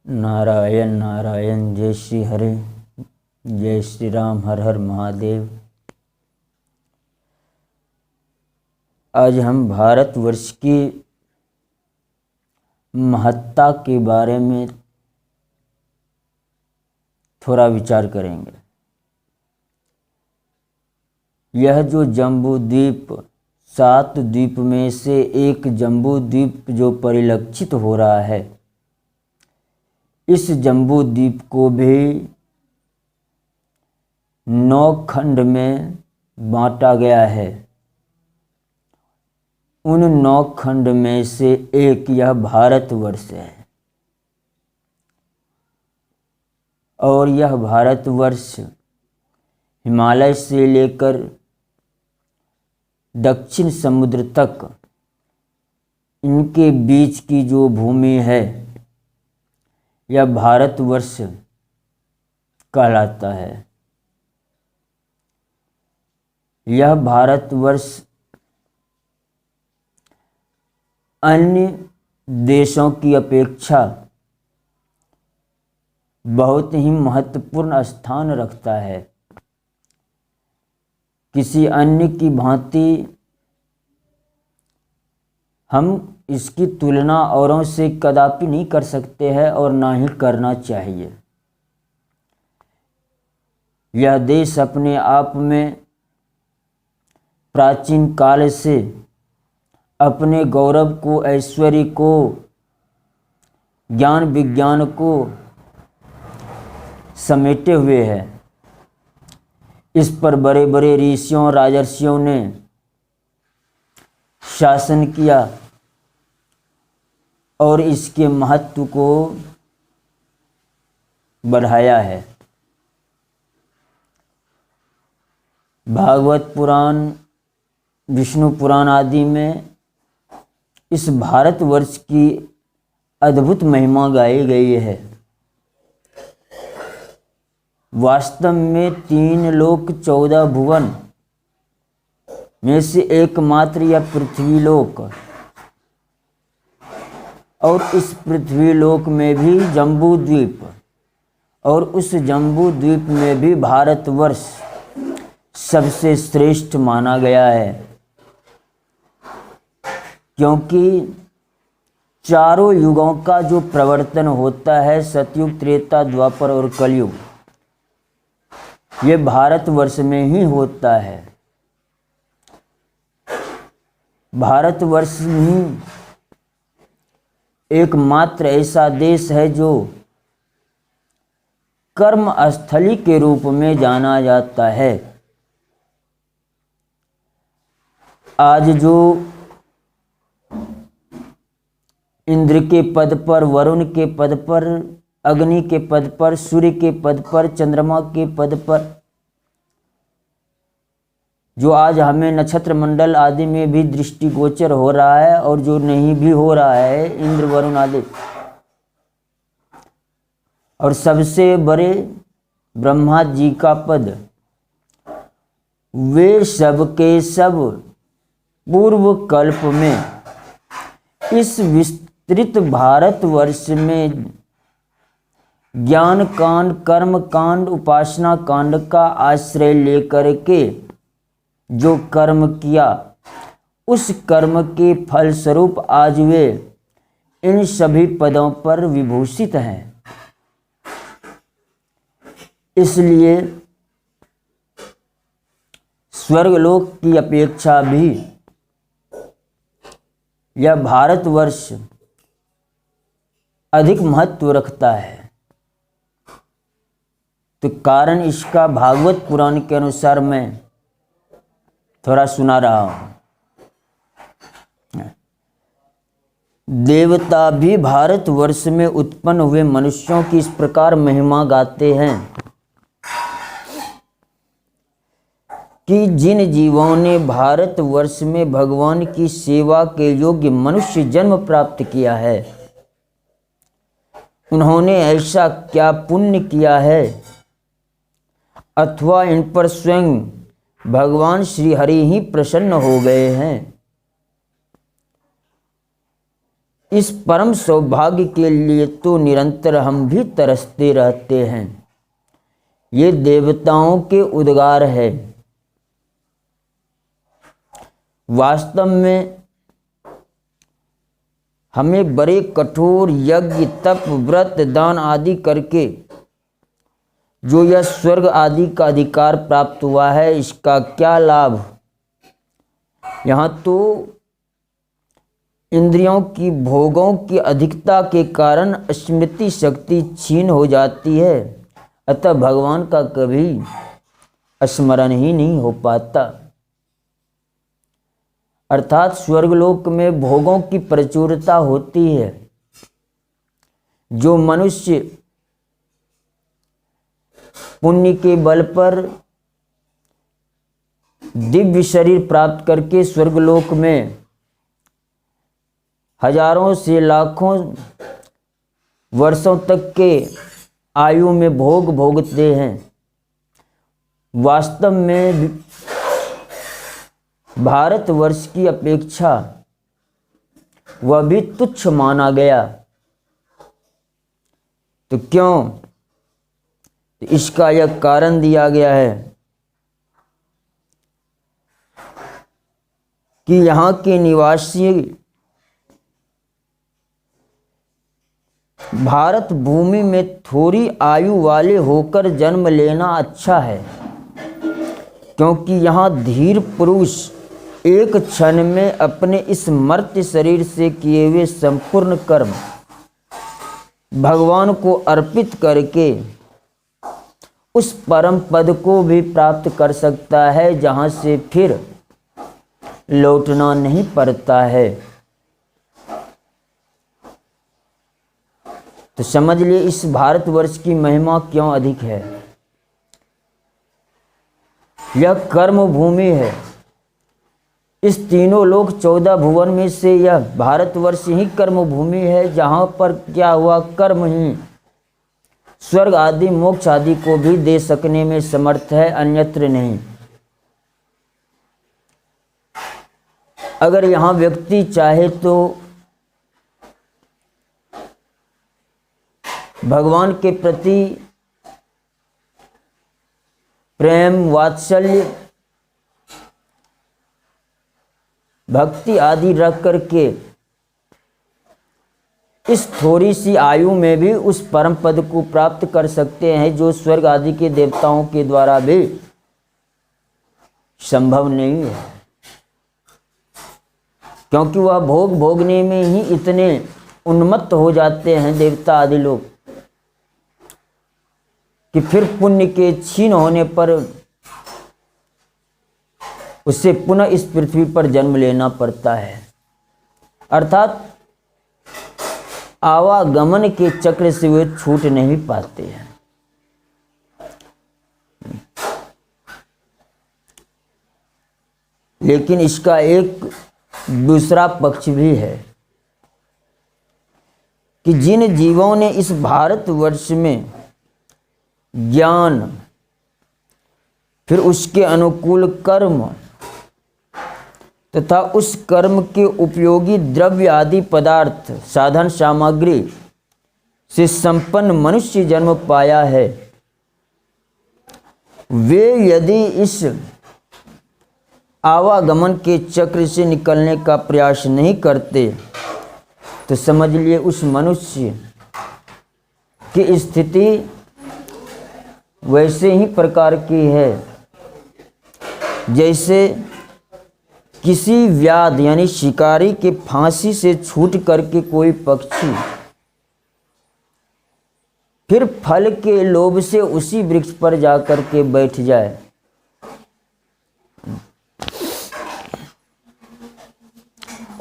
नारायण नारायण। जय श्री हरि, जय श्री राम, हर हर महादेव। आज हम भारतवर्ष की महत्ता के बारे में थोड़ा विचार करेंगे। यह जो जम्बू द्वीप 7 द्वीप में से एक जम्बू द्वीप जो परिलक्षित हो रहा है, इस जम्बू द्वीप को भी 9 खंड में बांटा गया है। उन 9 खंड में से एक यह भारतवर्ष है और यह भारतवर्ष हिमालय से लेकर दक्षिण समुद्र तक इनके बीच की जो भूमि है, यह भारतवर्ष कहलाता है। यह भारतवर्ष अन्य देशों की अपेक्षा बहुत ही महत्वपूर्ण स्थान रखता है। किसी अन्य की भांति हम इसकी तुलना औरों से कदापि नहीं कर सकते हैं और ना ही करना चाहिए। यह देश अपने आप में प्राचीन काल से अपने गौरव को, ऐश्वर्य को, ज्ञान विज्ञान को समेटे हुए है। इस पर बड़े बड़े ऋषियों राजर्षियों ने शासन किया और इसके महत्व को बढ़ाया है। भागवत पुराण, विष्णु पुराण आदि में इस भारतवर्ष की अद्भुत महिमा गाई गई है। वास्तव में 3 लोक 14 भुवन में से एकमात्र यह पृथ्वी लोक, और इस पृथ्वी लोक में भी जम्बू द्वीप, और उस जम्बू द्वीप में भी भारतवर्ष सबसे श्रेष्ठ माना गया है। क्योंकि चारों युगों का जो प्रवर्तन होता है, सतयुग, त्रेता, द्वापर और कलयुग, ये भारतवर्ष में ही होता है। भारतवर्ष ही एकमात्र ऐसा देश है जो कर्म स्थली के रूप में जाना जाता है। आज जो इंद्र के पद पर, वरुण के पद पर, अग्नि के पद पर, सूर्य के पद पर, चंद्रमा के पद पर, जो आज हमें नक्षत्र मंडल आदि में भी दृष्टिगोचर हो रहा है और जो नहीं भी हो रहा है, इंद्र वरुण आदि, और सबसे बड़े ब्रह्मा जी का पद, वे सब के सब पूर्व कल्प में इस विस्तृत भारतवर्ष में ज्ञान कांड, कर्म कांड, उपासना कांड का आश्रय लेकर के जो कर्म किया, उस कर्म के फलस्वरूप आज वे इन सभी पदों पर विभूषित हैं। इसलिए स्वर्गलोक की अपेक्षा भी यह भारतवर्ष अधिक महत्व रखता है। तो कारण इसका भागवत पुराण के अनुसार मैं थोड़ा सुना रहा हूं। देवता भी भारतवर्ष में उत्पन्न हुए मनुष्यों की इस प्रकार महिमा गाते हैं कि जिन जीवों ने भारतवर्ष में भगवान की सेवा के योग्य मनुष्य जन्म प्राप्त किया है, उन्होंने ऐसा क्या पुण्य किया है, अथवा इन पर स्वयं भगवान श्री हरि ही प्रसन्न हो गए हैं। इस परम सौभाग्य के लिए तो निरंतर हम भी तरसते रहते हैं। ये देवताओं के उद्गार है। वास्तव में हमें बड़े कठोर यज्ञ, तप, व्रत, दान आदि करके जो यह स्वर्ग आदि का अधिकार प्राप्त हुआ है, इसका क्या लाभ? यहाँ तो इंद्रियों की भोगों की अधिकता के कारण स्मृति शक्ति क्षीण हो जाती है, अतः भगवान का कभी स्मरण ही नहीं हो पाता। अर्थात स्वर्गलोक में भोगों की प्रचुरता होती है। जो मनुष्य पुण्य के बल पर दिव्य शरीर प्राप्त करके स्वर्गलोक में हजारों से लाखों वर्षों तक के आयु में भोग भोगते हैं, वास्तव में भारतवर्ष की अपेक्षा वह भी तुच्छ माना गया। तो क्यों? इसका यह कारण दिया गया है कि यहाँ के निवासी भारत भूमि में थोड़ी आयु वाले होकर जन्म लेना अच्छा है, क्योंकि यहाँ धीर पुरुष एक क्षण में अपने इस मर्त्य शरीर से किए हुए संपूर्ण कर्म भगवान को अर्पित करके उस परम पद को भी प्राप्त कर सकता है, जहाँ से फिर लौटना नहीं पड़ता है। तो समझ लिए इस भारतवर्ष की महिमा क्यों अधिक है। यह कर्म भूमि है। इस तीनों लोक 14 भुवन में से यह भारतवर्ष ही कर्म भूमि है, जहाँ पर क्या हुआ, कर्म ही स्वर्ग आदि मोक्ष आदि को भी दे सकने में समर्थ है, अन्यत्र नहीं। अगर यहाँ व्यक्ति चाहे तो भगवान के प्रति प्रेम, वात्सल्य, भक्ति आदि रख करके इस थोड़ी सी आयु में भी उस परम पद को प्राप्त कर सकते हैं, जो स्वर्ग आदि के देवताओं के द्वारा भी संभव नहीं है, क्योंकि वह भोग भोगने में ही इतने उन्मत्त हो जाते हैं देवता आदि लोग कि फिर पुण्य के क्षीण होने पर उसे पुनः इस पृथ्वी पर जन्म लेना पड़ता है। अर्थात आवागमन के चक्र से वे छूट नहीं पाते हैं। लेकिन इसका एक दूसरा पक्ष भी है कि जिन जीवों ने इस भारतवर्ष में ज्ञान, फिर उसके अनुकूल कर्म तथा उस कर्म के उपयोगी द्रव्य आदि पदार्थ, साधन सामग्री से संपन्न मनुष्य जन्म पाया है, वे यदि इस आवागमन के चक्र से निकलने का प्रयास नहीं करते तो समझ लिए उस मनुष्य की स्थिति वैसे ही प्रकार की है जैसे किसी व्याध यानी शिकारी के फांसी से छूट करके कोई पक्षी फिर फल के लोभ से उसी वृक्ष पर जाकर के बैठ जाए।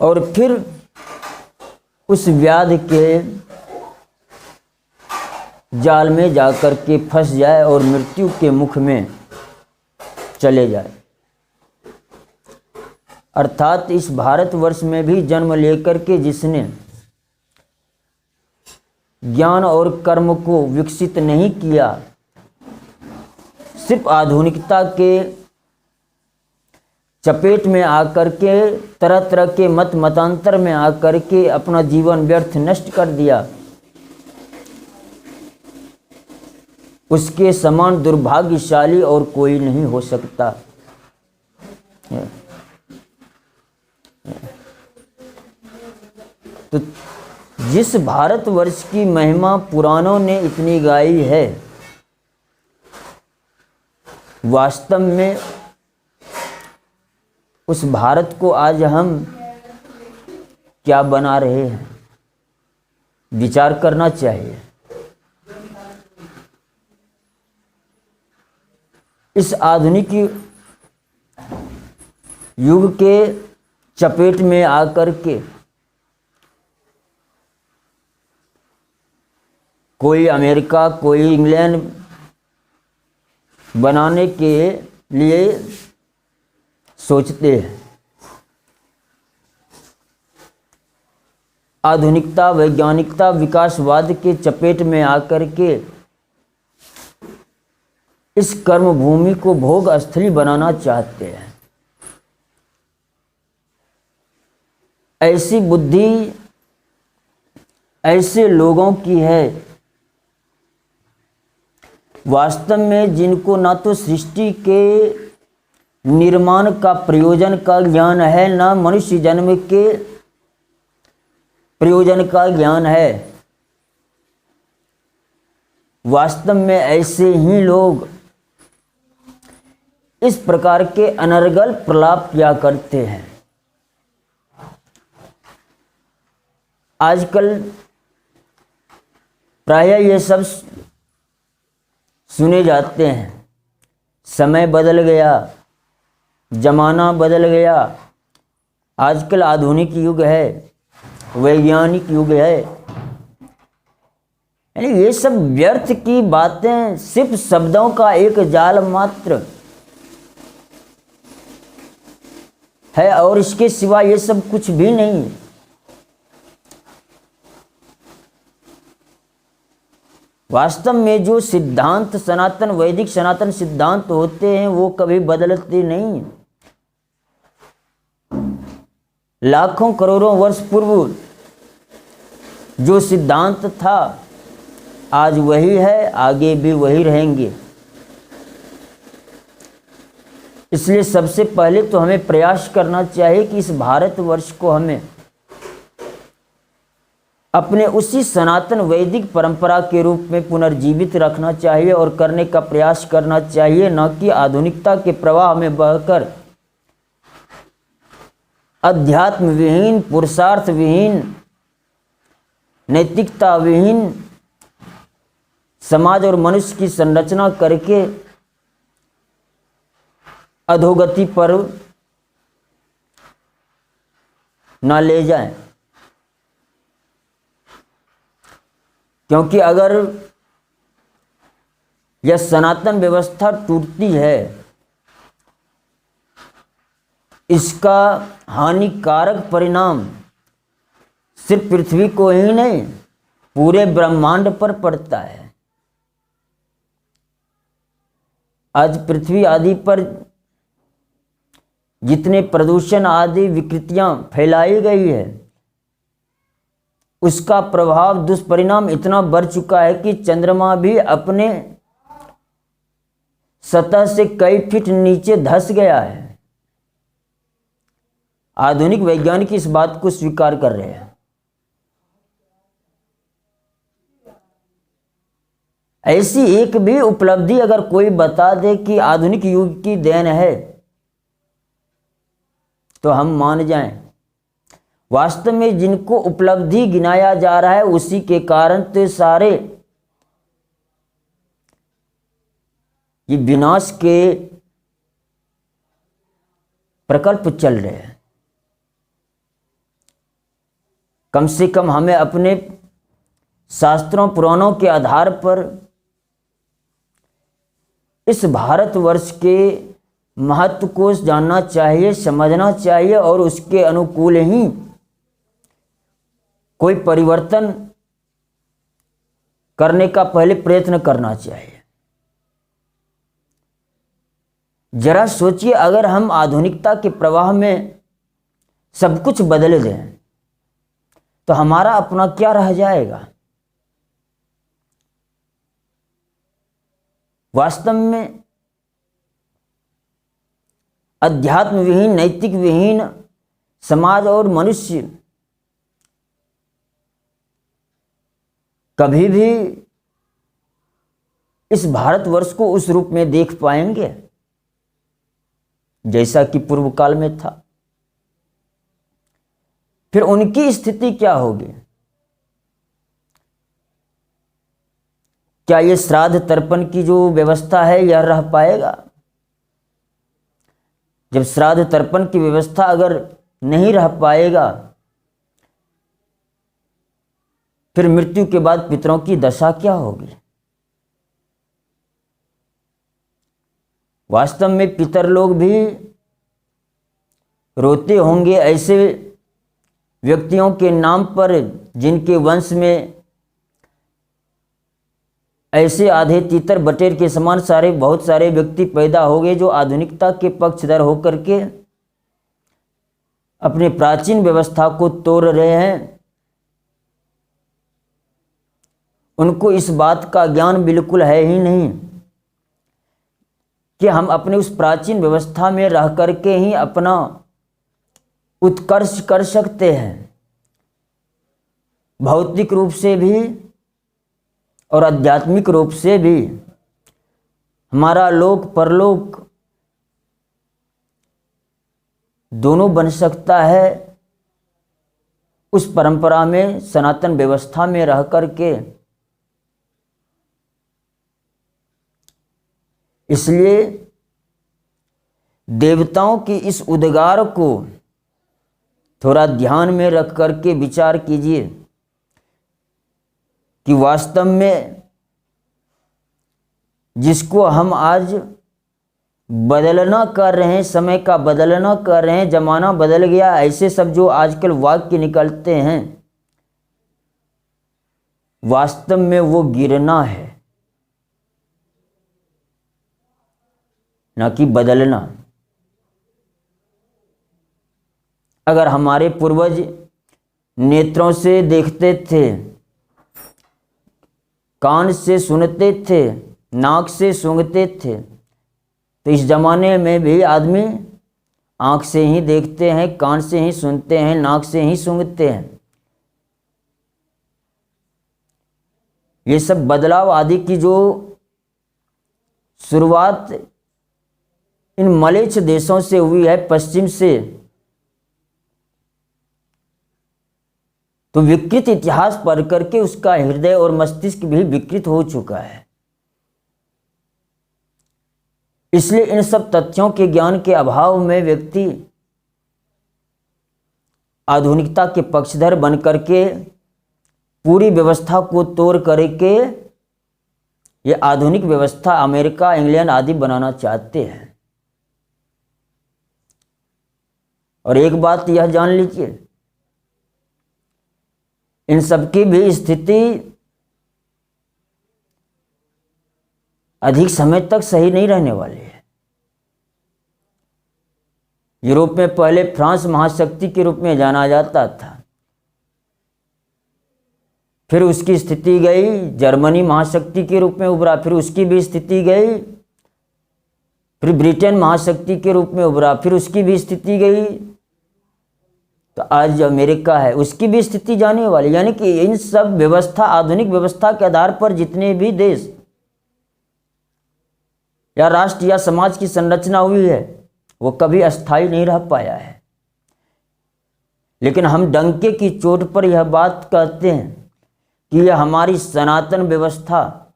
और फिर उस व्याध के जाल में जाकर के फंस जाए और मृत्यु के मुख में चले जाए। अर्थात इस भारतवर्ष में भी जन्म लेकर के जिसने ज्ञान और कर्म को विकसित नहीं किया, सिर्फ आधुनिकता के चपेट में आकर के, तरह तरह के मतांतर में आकर के अपना जीवन व्यर्थ नष्ट कर दिया, उसके समान दुर्भाग्यशाली और कोई नहीं हो सकता। तो जिस भारतवर्ष की महिमा पुराणों ने इतनी गाई है, वास्तव में उस भारत को आज हम क्या बना रहे हैं, विचार करना चाहिए। इस आधुनिक युग के चपेट में आकर के कोई अमेरिका, कोई इंग्लैंड बनाने के लिए सोचते हैं। आधुनिकता, वैज्ञानिकता, विकासवाद के चपेट में आकर के इस कर्म भूमि को भोग स्थली बनाना चाहते हैं। ऐसी बुद्धि ऐसे लोगों की है वास्तव में, जिनको ना तो सृष्टि के निर्माण का, प्रयोजन का ज्ञान है, ना मनुष्य जन्म के प्रयोजन का ज्ञान है। वास्तव में ऐसे ही लोग इस प्रकार के अनर्गल प्रलाप किया करते हैं। आजकल प्रायः ये सब सुने जाते हैं, समय बदल गया, जमाना बदल गया, आजकल आधुनिक युग है, वैज्ञानिक युग है। यानी ये सब व्यर्थ की बातें, सिर्फ शब्दों का एक जाल मात्र है और इसके सिवा ये सब कुछ भी नहीं। वास्तव में जो सिद्धांत, सनातन वैदिक सनातन सिद्धांत होते हैं वो कभी बदलते नहीं। लाखों करोड़ों वर्ष पूर्व जो सिद्धांत था आज वही है, आगे भी वही रहेंगे। इसलिए सबसे पहले तो हमें प्रयास करना चाहिए कि इस भारतवर्ष को हमें अपने उसी सनातन वैदिक परंपरा के रूप में पुनर्जीवित रखना चाहिए और करने का प्रयास करना चाहिए, न कि आधुनिकता के प्रवाह में बहकर अध्यात्म विहीन, पुरुषार्थ विहीन, नैतिकता विहीन समाज और मनुष्य की संरचना करके अधोगति पर ना ले जाएं। क्योंकि अगर यह सनातन व्यवस्था टूटती है, इसका हानिकारक परिणाम सिर्फ पृथ्वी को ही नहीं, पूरे ब्रह्मांड पर पड़ता है। आज पृथ्वी आदि पर जितने प्रदूषण आदि विकृतियां फैलाई गई है, उसका प्रभाव, दुष्परिणाम इतना बढ़ चुका है कि चंद्रमा भी अपने सतह से कई फीट नीचे धंस गया है। आधुनिक वैज्ञानिक इस बात को स्वीकार कर रहे हैं। ऐसी एक भी उपलब्धि अगर कोई बता दे कि आधुनिक युग की देन है तो हम मान जाएं। वास्तव में जिनको उपलब्धि गिनाया जा रहा है उसी के कारण तो सारे ये विनाश के प्रकल्प चल रहे हैं। कम से कम हमें अपने शास्त्रों पुराणों के आधार पर इस भारतवर्ष के महत्व को जानना चाहिए, समझना चाहिए और उसके अनुकूल ही कोई परिवर्तन करने का पहले प्रयत्न करना चाहिए। जरा सोचिए, अगर हम आधुनिकता के प्रवाह में सब कुछ बदल दें तो हमारा अपना क्या रह जाएगा। वास्तव में अध्यात्म विहीन, नैतिक विहीन समाज और मनुष्य कभी भी इस भारतवर्ष को उस रूप में देख पाएंगे जैसा कि पूर्व काल में था। फिर उनकी स्थिति क्या होगी। क्या ये श्राद्ध तर्पण की जो व्यवस्था है यह रह पाएगा। जब श्राद्ध तर्पण की व्यवस्था अगर नहीं रह पाएगा, फिर मृत्यु के बाद पितरों की दशा क्या होगी। वास्तव में पितर लोग भी रोते होंगे ऐसे व्यक्तियों के नाम पर जिनके वंश में ऐसे आधे तीतर बटेर के समान बहुत सारे व्यक्ति पैदा हो गए जो आधुनिकता के पक्षधर होकर के अपने प्राचीन व्यवस्था को तोड़ रहे हैं। उनको इस बात का ज्ञान बिल्कुल है ही नहीं कि हम अपने उस प्राचीन व्यवस्था में रह करके ही अपना उत्कर्ष कर सकते हैं, भौतिक रूप से भी और आध्यात्मिक रूप से भी। हमारा लोक परलोक दोनों बन सकता है उस परंपरा में, सनातन व्यवस्था में रह करके। इसलिए देवताओं की इस उद्गार को थोड़ा ध्यान में रख करके विचार कीजिए कि वास्तव में जिसको हम आज बदलना कर रहे हैं, समय का बदलना कर रहे हैं, जमाना बदल गया, ऐसे सब जो आजकल वाक्य निकलते हैं, वास्तव में वो गिरना है, ना कि बदलना। अगर हमारे पूर्वज नेत्रों से देखते थे, कान से सुनते थे, नाक से सूंघते थे, तो इस जमाने में भी आदमी आंख से ही देखते हैं, कान से ही सुनते हैं, नाक से ही सूंघते हैं। ये सब बदलाव आदि की जो शुरुआत इन मलेच्छ देशों से हुई है, पश्चिम से, तो विकृत इतिहास पढ़ करके उसका हृदय और मस्तिष्क भी विकृत हो चुका है। इसलिए इन सब तथ्यों के ज्ञान के अभाव में व्यक्ति आधुनिकता के पक्षधर बन करके पूरी व्यवस्था को तोड़ करके ये आधुनिक व्यवस्था अमेरिका, इंग्लैंड आदि बनाना चाहते हैं। और एक बात यह जान लीजिए, इन सबकी भी स्थिति अधिक समय तक सही नहीं रहने वाली है। यूरोप में पहले फ्रांस महाशक्ति के रूप में जाना जाता था, फिर उसकी स्थिति गई, जर्मनी महाशक्ति के रूप में उभरा, फिर उसकी भी स्थिति गई, फिर ब्रिटेन महाशक्ति के रूप में उभरा, फिर उसकी भी स्थिति गई, तो आज जो अमेरिका है उसकी भी स्थिति जाने वाली। यानी कि इन सब व्यवस्था, आधुनिक व्यवस्था के आधार पर जितने भी देश या राष्ट्र या समाज की संरचना हुई है वो कभी अस्थायी नहीं रह पाया है। लेकिन हम डंके की चोट पर यह बात कहते हैं कि यह हमारी सनातन व्यवस्था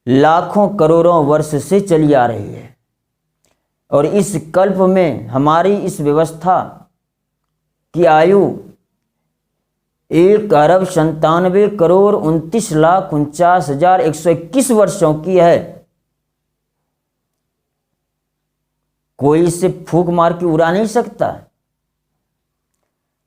लाखों करोड़ों वर्ष से चली आ रही है, और इस कल्प में हमारी इस व्यवस्था की आयु 1,97,29,49,121 वर्षों की है। कोई इसे फूंक मार के उड़ा नहीं सकता।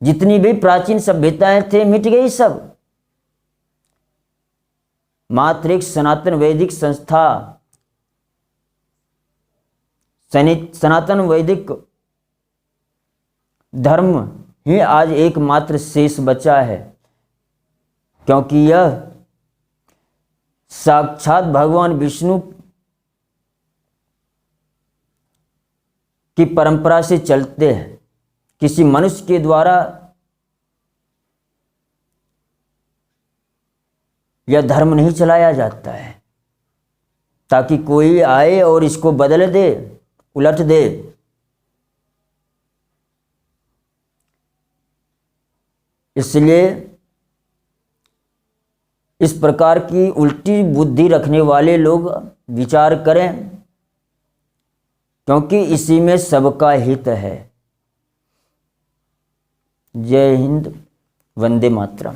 जितनी भी प्राचीन सभ्यताएं थे मिट गई सब। मात्र एक सनातन वैदिक संस्था सनातन वैदिक धर्म ही आज एकमात्र शेष बचा है, क्योंकि यह साक्षात भगवान विष्णु की परंपरा से चलते हैं। किसी मनुष्य के द्वारा यह धर्म नहीं चलाया जाता है ताकि कोई आए और इसको बदल दे, उलट दे। इसलिए इस प्रकार की उल्टी बुद्धि रखने वाले लोग विचार करें, क्योंकि इसी में सबका हित है। जय हिंद, वंदे मातरम।